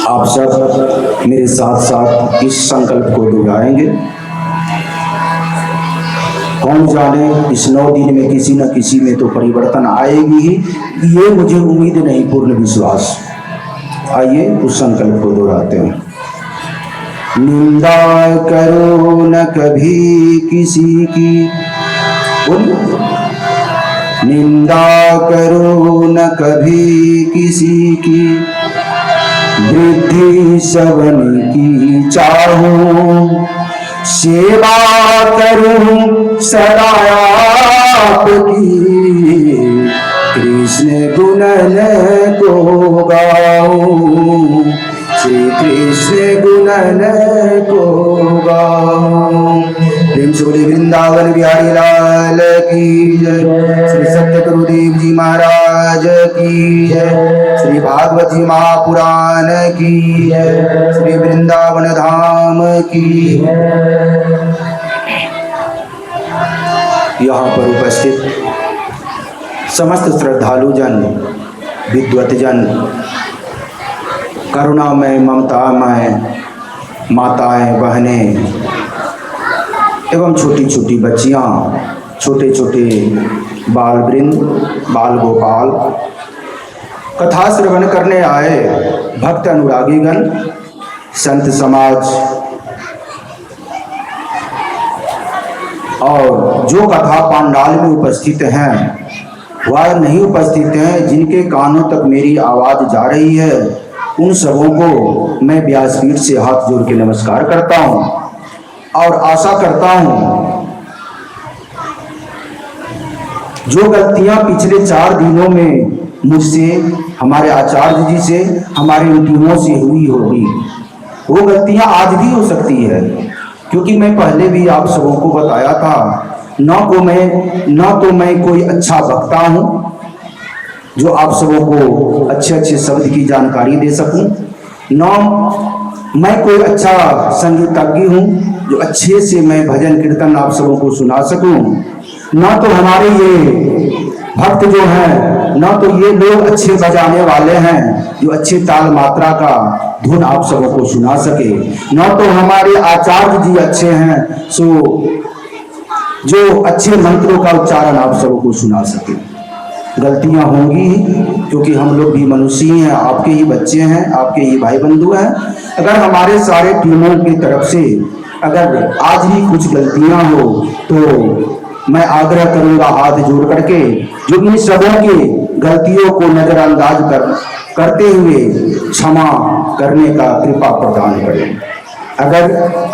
आप सब मेरे साथ साथ इस संकल्प को दोहराएंगे। कौन जाने इस 9 दिन में किसी न किसी में तो परिवर्तन आएगी ही, ये मुझे उम्मीद नहीं, पूर्ण विश्वास। आइए उस संकल्प को दोहराते हैं। निंदा करो न कभी किसी की, बोलिए। निंदा करो न कभी किसी की, वृद्धि सबन की चाहूं, सेवा करूं सदा आपकी, कृष्ण गुणन को गाऊं, श्री कृष्ण गुणन को गाऊं। प्रेम से बोले वृंदावन बिहारी लाल की जय, श्री सत्य गुरुदेव जी महाराज की जय, श्री भागवत जी महापुराण की जय, श्री वृंदावन धाम की। यहाँ पर उपस्थित समस्त श्रद्धालु जन, विद्वत जन, करुणामय ममतामय माताएं बहनें एवं छोटी छोटी बच्चियां, छोटे छोटे बाल वृंद, बाल गोपाल, कथा श्रवण करने आए भक्त अनुरागीगण, संत समाज और जो कथा पांडाल में उपस्थित हैं वह नहीं उपस्थित हैं, जिनके कानों तक मेरी आवाज जा रही है, उन सबों को मैं व्यासपीठ से हाथ जोड़ के नमस्कार करता हूं और आशा करता हूं जो गलतियां पिछले 4 दिनों में मुझसे, हमारे आचार्य जी से, हमारे टीमों से हुई होगी, वो गलतियां आज भी हो सकती है। क्योंकि मैं पहले भी आप सबों को बताया था, न तो मैं कोई अच्छा वक्ता हूं जो आप सबों को अच्छे अच्छे शब्द की जानकारी दे सकूं, न मैं कोई अच्छा संगीतज्ञ हूं जो अच्छे से मैं भजन कीर्तन आप सबों को सुना सकूं, न तो हमारे ये भक्त जो हैं, न तो ये लोग अच्छे बजाने वाले हैं जो अच्छे ताल मात्रा का धुन आप सबों को सुना सके, न तो हमारे आचार्य जी अच्छे हैं सो जो अच्छे मंत्रों का उच्चारण आप सबों को सुना सके। गलतियां होंगी क्योंकि हम लोग भी मनुष्य ही हैं, आपके ही बच्चे हैं, आपके ही भाई बंधु हैं। अगर हमारे सारे टीमों की तरफ से अगर आज ही कुछ गलतियां हो तो मैं आग्रह करूंगा हाथ जोड़ करके जो इन सबों की गलतियों को नजरअंदाज करते हुए क्षमा करने का कृपा प्रदान करें। अगर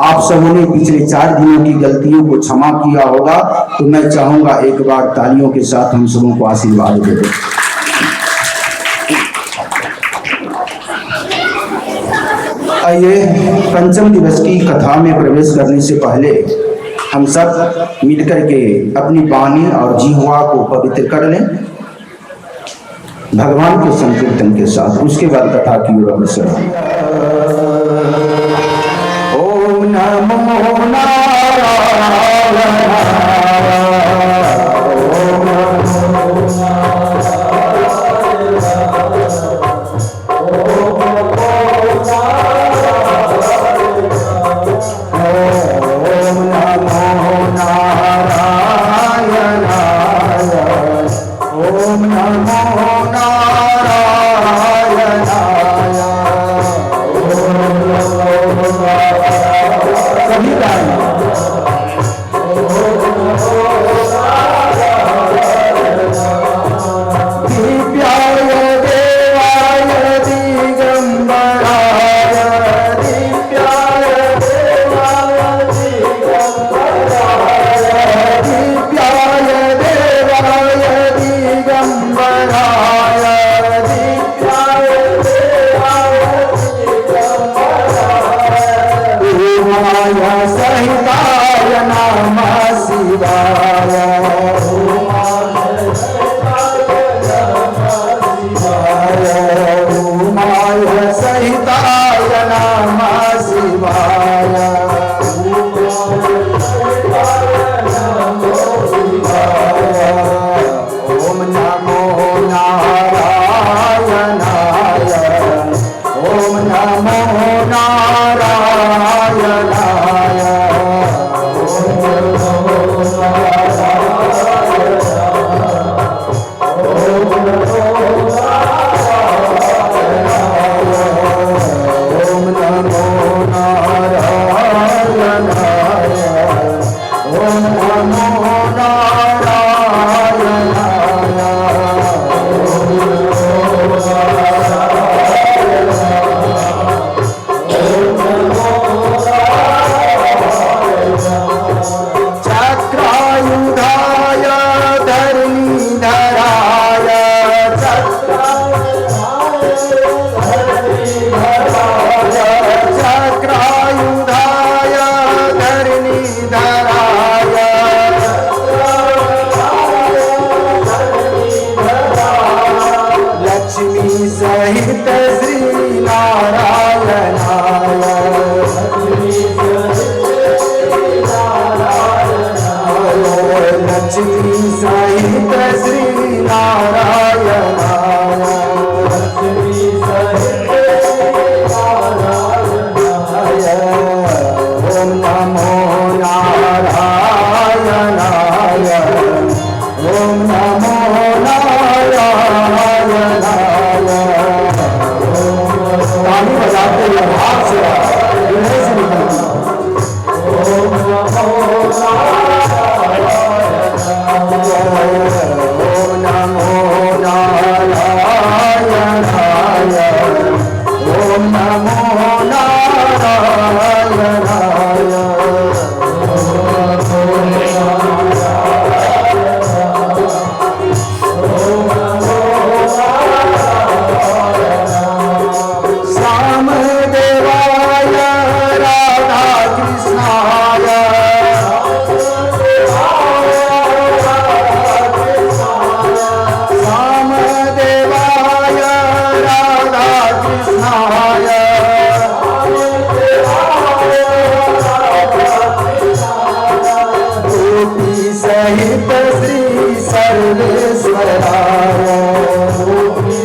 आप सबों ने पिछले 4 दिनों की गलतियों को क्षमा किया होगा तो मैं चाहूंगा एक बार तालियों के साथ हम सबों को आशीर्वाद दे दें। आइए पंचम दिवस की कथा में प्रवेश करने से पहले हम सब मिलकर के अपनी वाणी और जिह्वा को पवित्र कर लें भगवान के संकीर्तन के साथ। उसके बाद कथा की ओर अग्रसर हों। ओम नमो नारायण। सहित श्री नारायणाय, लक्ष्मी सहित श्री नारायणाय, ओम नमो नारायणाय, ओम नमो नारायणाय। ताली बजाते हुए भाव से हृदय से निकलती। ओम नमो नारायणाय, ओम नमो नारायणाय। श्याम देवाय राधा कृष्णाय, श्याम देवाय राधा कृष्णाय, गोपी सहित श्री सर्वेश्वराय, गोपी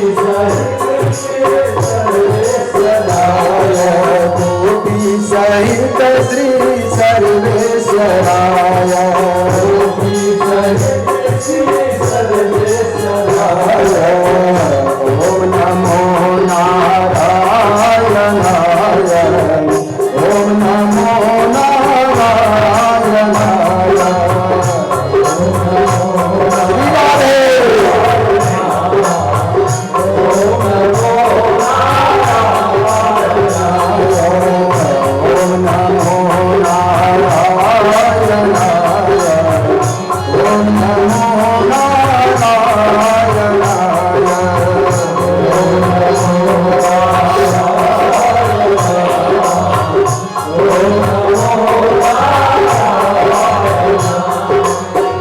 सहित श्री सर्वेश्वराय, ओम नमो नारायणाय, ओम नमो नारायणाय।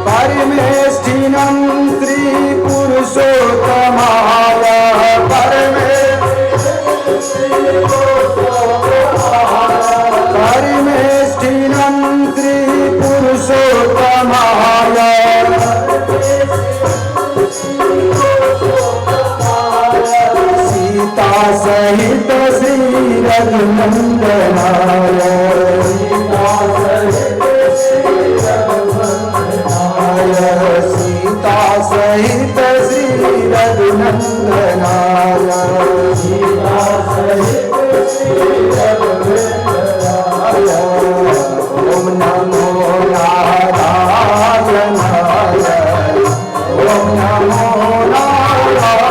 परमेष्ठिनं श्री पुरुषोत्तमाय, परमेष्ठिनं श्री पुरुषोत्तमाय, सीता सहित श्री रघुनंदनाय, सीता सहित श्री रघुनंदनाय, ओम नमो नारायणाय, ओम नमो नारायणाय।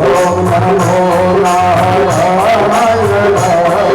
ओम नमो नारायणाय।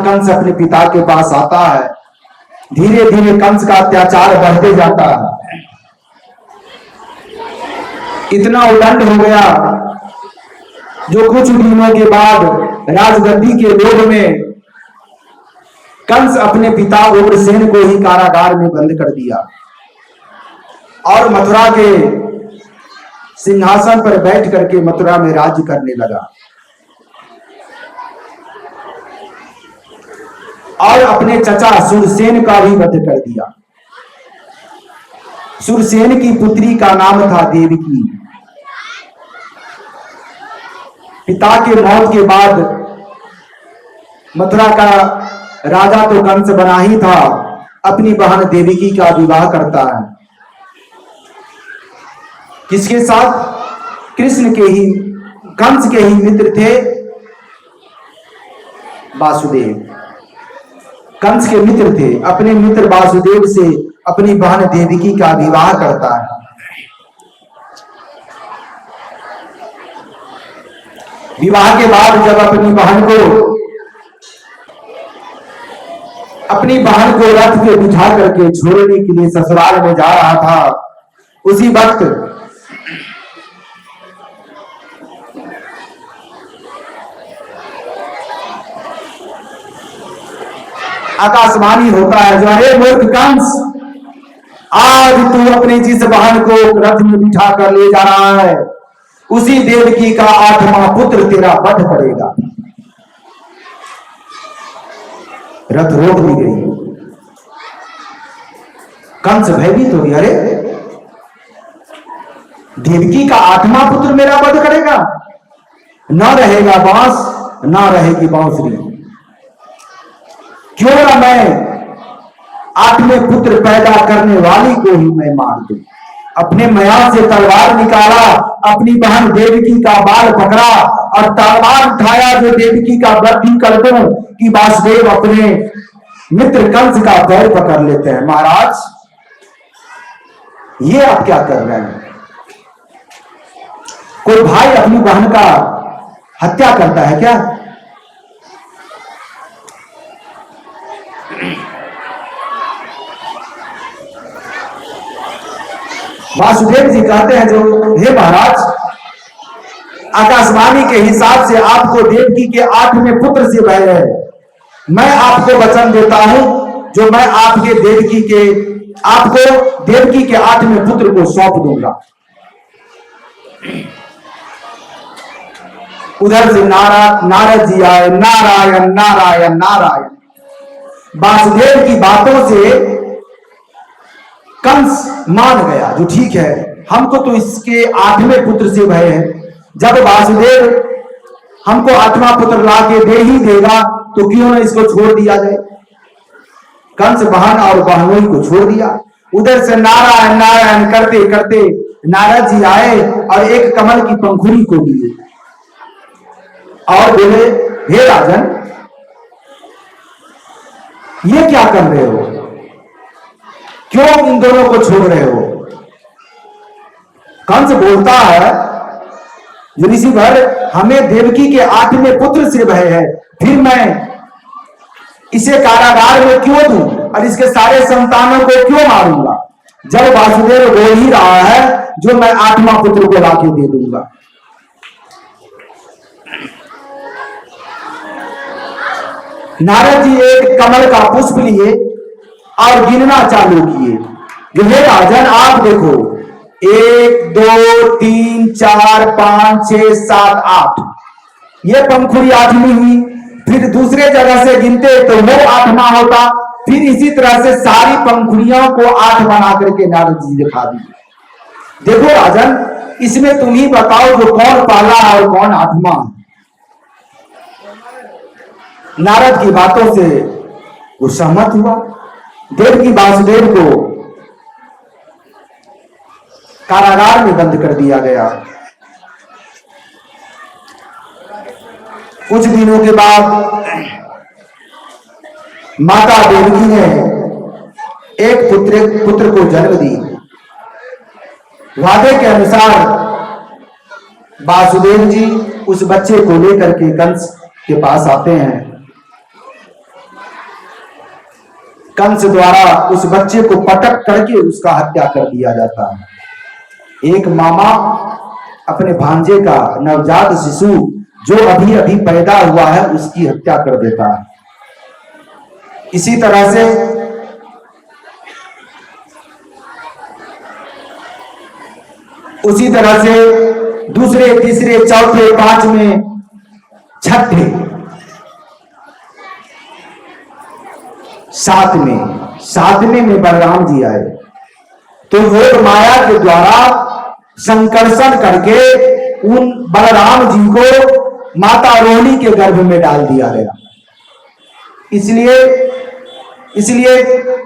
कंस अपने पिता के पास आता है। धीरे धीरे कंस का अत्याचार बढ़ते जाता है। इतना उदंड हो गया जो कुछ दिनों के बाद राजगद्दी के लोभ में कंस अपने पिता उग्रसेन को ही कारागार में बंद कर दिया और मथुरा के सिंहासन पर बैठ करके मथुरा में राज्य करने लगा और अपने चचा सुरसेन का भी वध कर दिया। सुरसेन की पुत्री का नाम था देवकी। पिता के मौत के बाद मथुरा का राजा तो कंस बना ही था, अपनी बहन देवकी का विवाह करता है। किसके साथ? कृष्ण के ही, कंस के ही मित्र थे वासुदेव। कंस के मित्र थे, अपने मित्र वासुदेव से अपनी बहन देवकी का विवाह करता है। विवाह के बाद जब अपनी बहन को रथ पे बिठा करके छोड़ने के लिए ससुराल में जा रहा था, उसी वक्त आकाशवाणी होता है जो, अरे मूर्ख कंस, आज तू अपनी जिस बहन को रथ में बिठा कर ले जा रहा है, उसी देवकी का 8वां पुत्र तेरा वध करेगा। रथ रोक दी गई। कंस भयभीत हो गया, अरे देवकी का 8वां पुत्र मेरा वध करेगा? न रहेगा बांस, न रहेगी बांसुरी। क्यों ना मैं 8वें पुत्र पैदा करने वाली को ही मैं मार दूं। अपने म्यान से तलवार निकाला, अपनी बहन देवकी का बाल पकड़ा और तलवार उठाया जो देवकी का वध कर दूं कि वासुदेव अपने मित्र कंस का पैर पकड़ लेते हैं। महाराज, ये आप क्या कर रहे हैं? कोई भाई अपनी बहन का हत्या करता है क्या? वासुदेव जी कहते हैं जो, हे महाराज, आकाशवाणी के हिसाब से आपको देवकी के 8वें पुत्र से भय है। मैं आपको वचन देता हूं जो मैं आपको देवकी के 8वें पुत्र को सौंप दूंगा। उधर से नारद जी आए। नारायण नारायण नारायण। वासुदेव की बातों से कंस मान गया, जो ठीक है, हमको तो इसके 8वें पुत्र से भय है। जब वासुदेव हमको 8वां पुत्र ला के दे ही देगा तो क्यों ना इसको छोड़ दिया जाए। कंस बहन और बहनोई को छोड़ दिया। उधर से नारायण नारायण करते करते नारद जी आए और एक कमल की पंखुड़ी को लिए और बोले, हे राजन, ये क्या कर रहे हो? क्यों इन दोनों को छोड़ रहे हो? कंस बोलता है, ऋषिवर, हमें देवकी के 8वें पुत्र से भय है, फिर मैं इसे कारागार में क्यों दूं और इसके सारे संतानों को क्यों मारूंगा, जब वासुदेव बोल ही रहा है जो मैं 8वां पुत्र को लाके दे दूंगा। नारद जी एक कमल का पुष्प लिए और गिनना चालू किए। हे राजन, आप देखो, 1 2 3 4 5 6 7 8, ये पंखुड़ी 8वीं हुई। फिर दूसरे जगह से गिनते तो वो 8वां होता। फिर इसी तरह से सारी पंखुड़ियों को 8 बना करके नारद जी दिखा दी। देखो राजन, इसमें तुम ही बताओ जो कौन पहला और कौन 8वां। नारद की बातों से वो सहमत हुआ। देवकी वासुदेव को कारागार में बंद कर दिया गया। कुछ दिनों के बाद माता देवकी ने एक पुत्र को जन्म दी। वादे के अनुसार वासुदेव जी उस बच्चे को लेकर के कंस के पास आते हैं कंस द्वारा उस बच्चे को पटक करके उसका हत्या कर दिया जाता है। एक मामा अपने भांजे का नवजात शिशु जो अभी अभी पैदा हुआ है उसकी हत्या कर देता है। इसी तरह से दूसरे तीसरे चौथे पांचवें छठे सातवें में बलराम जी आए तो योग माया के द्वारा संकर्षण करके उन बलराम जी को माता रोहिणी के गर्भ में डाल दिया गया। इसलिए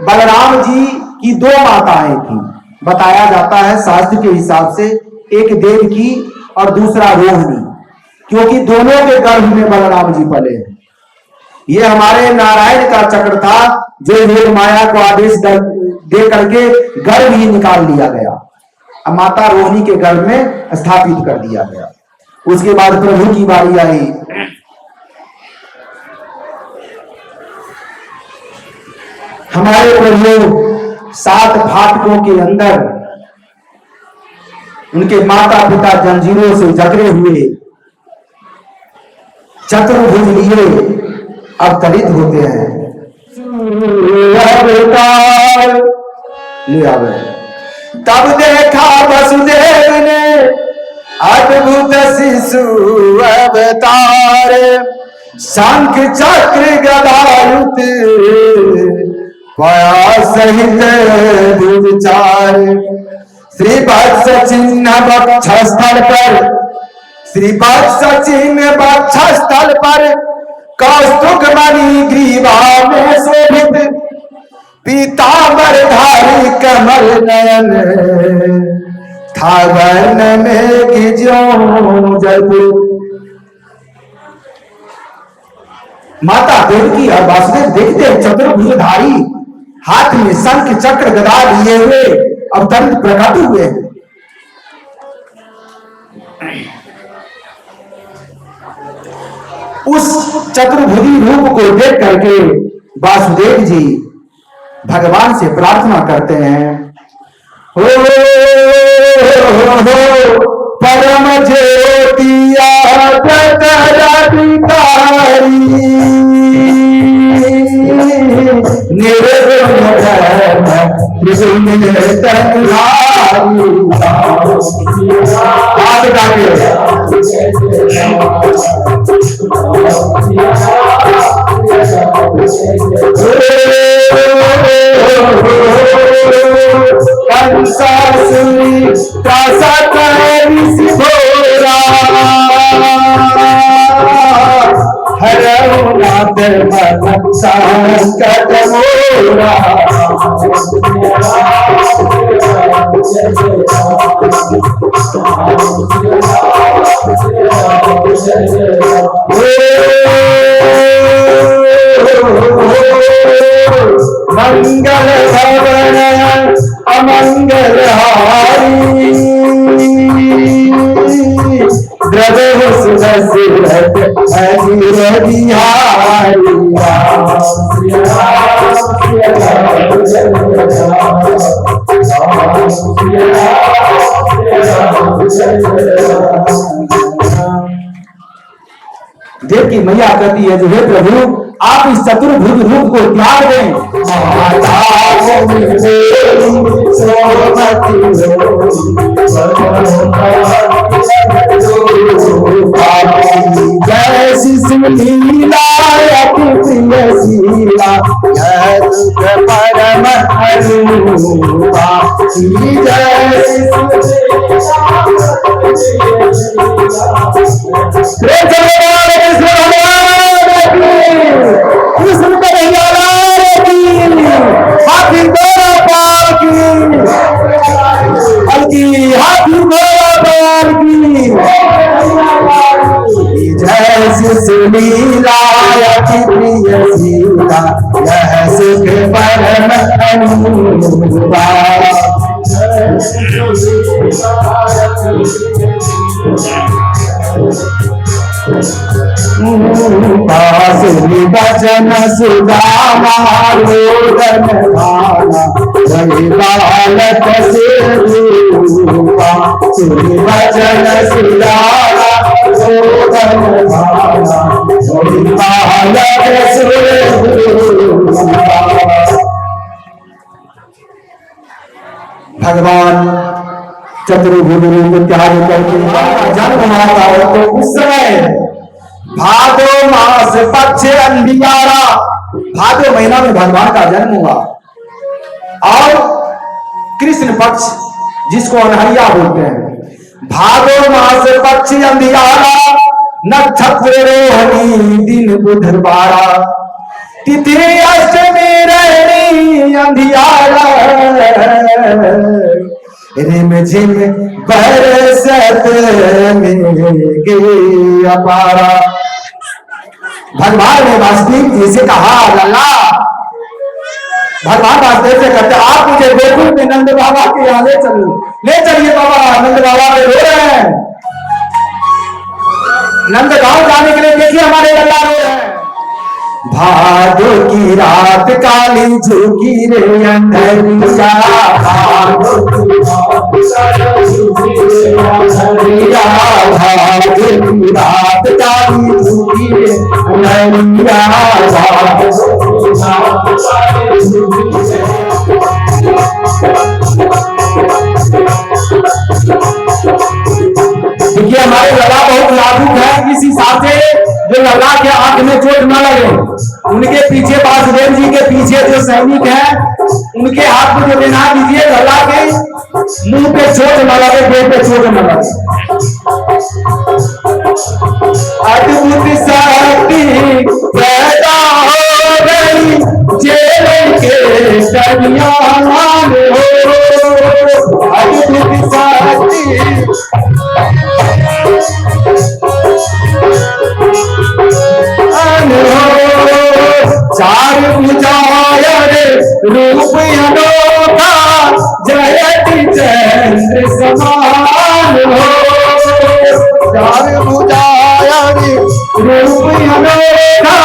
बलराम जी की दो माताएं थी। बताया जाता है शास्त्र के हिसाब से एक देवकी और दूसरा रोहिणी, क्योंकि दोनों के गर्भ में बलराम जी पले हैं। ये हमारे नारायण का चक्र था जो योग माया को आदेश दे करके गर्भ ही निकाल लिया गया, अब माता रोहिणी के गर्भ में स्थापित कर दिया गया। उसके बाद प्रभु की बारी आई। हमारे प्रभु 7 फाटकों के अंदर उनके माता पिता जंजीरों से जकड़े हुए चतुर्भुज लिए अवतरित होते हैं। ले आवे तब देखा वसुदेव ने अद्भुत शिशु अवतार, शंख चक्र गदायुध पया सहित दुचार, श्रीवत्स चिन्ह वक्षस्थल पर कौस्तुभ मणि ग्रीवा में शोभित, पीतांबर धारी कमल नयन था वर्ण में गिजों जलपुर। माता देवकी और वासुदेव देखते हैं चतुर्भुजधारी हाथ में शंख चक्र गदा लिए हुए अवतरित प्रकट हुए हैं। उस चतुर्भुजी रूप को देख करके वासुदेव जी भगवान से प्रार्थना करते हैं, हो परम ज्योतिया मंगल भवन अमंगल हारी, द्रव्य सुदसिरत अजीर बिहारी। देखिए मैया कहती है जो हे प्रभु आप इस चतुर्भुज रूप को त्याग दें। जैसी सुनीला प्रिय शीला दुख परम अनुपा, कृष्ण कन्हैया की हाथी घोड़ा पाल की हाथी घोड़ा पाल की जय सुनीला प्रिय सीता यह सुख परम अनुपा। पास बचन सुदामा रोदन भाना वही बालक से रूपा। सुनि बचन सुदामा रोदन भाना वही बालक से रूपा। भगवान चतुर्भुज को त्याग करके जन्म आता है तो उस समय भादो मास पक्ष अंधियारा, भादो महीना में भगवान का जन्म हुआ। और कृष्ण पक्ष जिसको अनहरिया बोलते हैं, भादो मास पक्ष अंधियारा, नक्षत्र रोहिणी दिन बुधवारा, तिथि अष्टमी रहनी अंधियारा, रिम झिम बरसत मेघ अपारा। भगवान ने वासुदेव जी से कहा, लल्ला, भगवान वासुदेव से कहते आप मुझे गोकुल में नंद बाबा के यहाँ ले चलो, ले चलिए बाबा, नंद बाबा पे रो रहे हैं, नंद गांव जाने के लिए देखिए हमारे लल्ला रो रहे हैं। भादो की रात काली झुकी रे अंधरिया, भादो की रात काली झुकी रे अंधरिया, देखिए हमारे लल्ला बहुत लाभुक है, इस हिसाब से जो लल्ला के आंख में चोट न लगे, उनके पीछे वासुदेव जी के पीछे जो सैनिक हैं उनके हाथ में जो लेना दीजिए, लल्ला के मुंह पे चोट न लगे, पेट पे चोट न लगे। अद्भुत शक्ति पैदा हो गई जेल के सनियान हो, अद्भुत शक्ति चार भुजायर रूप अनोखा, जयति चंद्र समान हो, चार भुजायर रूप अनोखा,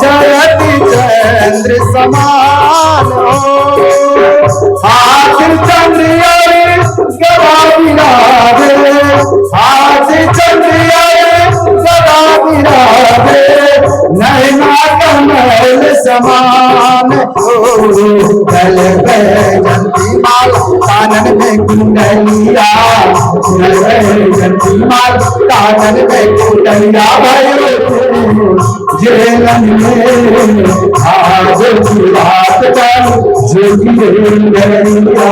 जयति चंद्र समान हो, हाथ चंद्र गदा विराजे, हाथ चंद्र गदा विराजे, नैना कमल समान हो, गल जंती माल कानन में कुंडलिया, जंती माल कानन में कुंडलिया, जेलन में आज की रात का जोगिया।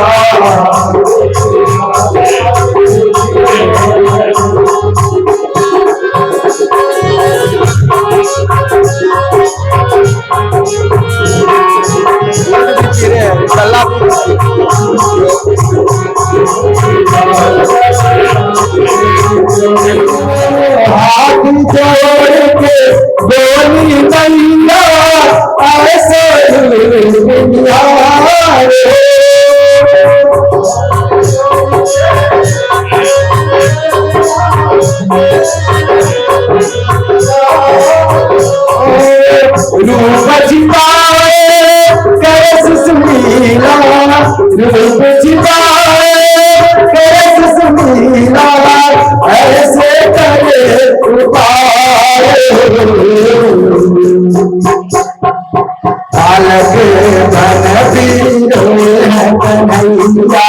हाथ जोड़ के बोली मैया, ऐसे दुनिया रूप छिपाए कैस सुनीला, रूप छिपाए कैस सुनीला, ऐसे करे उपाय, बालक बन बीरो कन्हैया,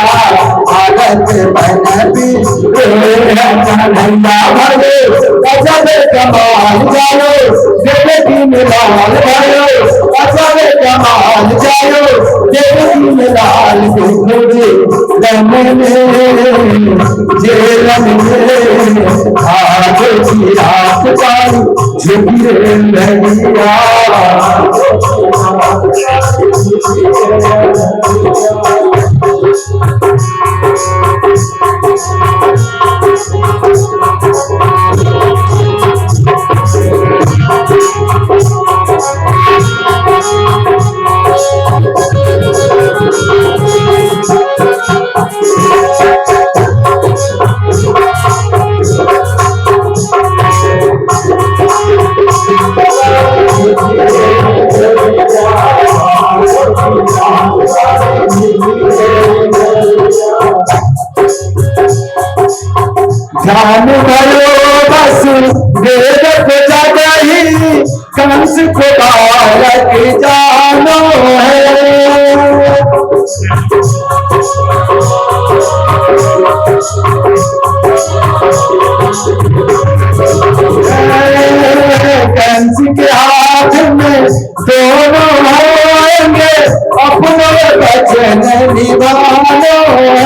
बालक बन बीरो कन्हैया, भले गजब कमाल जायो, देवकी मिलाल भयो, गजब कमाल जायो, देवकी मिलाल देखोगे रमन में, जेलन में आज की रात पाई झुकी रे नैया। ध्यान करो बस वेद को जगही कंस को बालक जानो है। कंस के हाथ में दोनों होंगे अपना वचन निभानो है।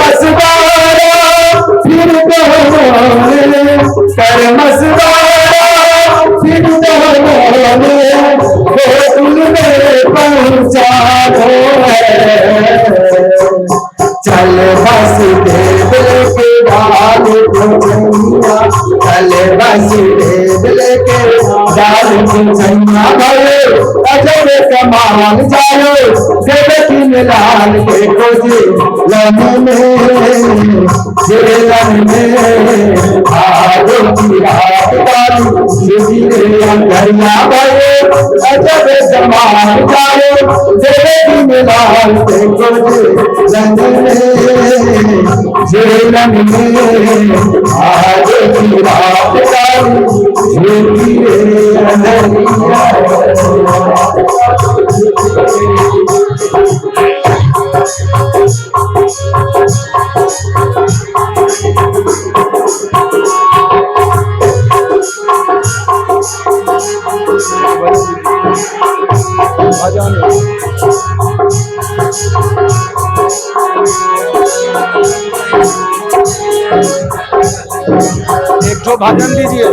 कर्मसवारा फिर कर्मसवारा फिर में पहुंचानो है। चल बस देव के डाल कुचैया, चल बस देव के डाल कुचैया भले अजब कमाल जायो देवकी मिलाल के खोजे लन में जेलन में आरो की रात वाली अंधरिया भले अजब कमाल जायो देवकी मिलाल के खोजे लन जेलन में आरो की रात वाली अंधरिया। एक तो भजन दीजिए।